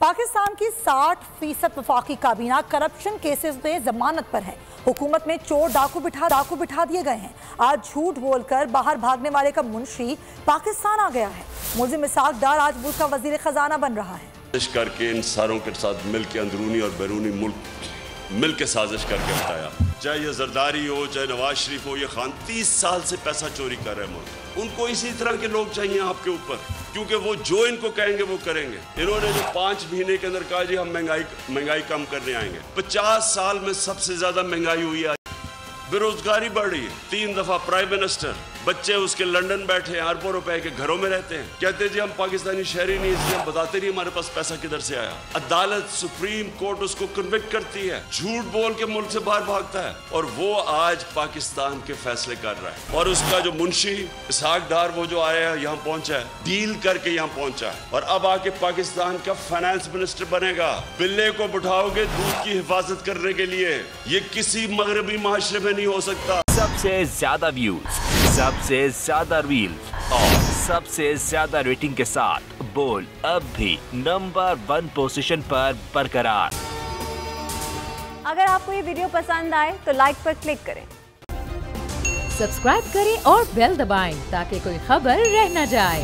पाकिस्तान की 60% वफाकी काबीना करप्शन केसेस में जमानत पर है। हुकूमत में चोर डाकू बिठा दिए गए हैं। आज झूठ बोलकर बाहर भागने वाले का मुंशी पाकिस्तान आ गया है। मुल्जिम इसाक डार आज मुल्क का वजीर खजाना बन रहा है। साजिश करके इन सारों के साथ मिल के अंदरूनी और बैरूनी मुल्क मिल के साजिश करके बताया, चाहे ये जरदारी हो चाहे नवाज शरीफ हो, ये खान 30 साल से पैसा चोरी कर रहे हैं मुल्क। उनको इसी तरह के लोग चाहिए आपके ऊपर, क्योंकि वो जो इनको कहेंगे वो करेंगे। इन्होंने जो 5 महीने के अंदर कहा जी हम महंगाई कम करने आएंगे, 50 साल में सबसे ज्यादा महंगाई हुई है, बेरोजगारी बढ़ रही है। 3 दफा प्राइम मिनिस्टर, बच्चे उसके लंदन बैठे हैं, अरबों रुपए के घरों में रहते हैं, कहते जी हम पाकिस्तानी शहरी नहीं, इसलिए हम बताते नहीं हमारे पास पैसा किधर से आया। अदालत सुप्रीम कोर्ट उसको कन्विक्ट करती है, झूठ बोल के मुल्क से बाहर भागता है, और वो आज पाकिस्तान के फैसले कर रहा है। और उसका जो मुंशी इसाक डार वो जो आया है यहाँ पहुंचा है, डील करके यहाँ पहुंचा है, और अब आके पाकिस्तान का फाइनेंस मिनिस्टर बनेगा। बिल्ले को बिठाओगे दूध की हिफाजत करने के लिए, ये किसी मगरबी माशरे में नहीं हो सकता। सबसे ज्यादा व्यूज, सबसे ज्यादा रील्स और सबसे ज्यादा रेटिंग के साथ बोल अब भी नंबर 1 पोजीशन पर बरकरार। अगर आपको ये वीडियो पसंद आए तो लाइक पर क्लिक करें, सब्सक्राइब करें और बेल दबाएं ताकि कोई खबर रह न जाए।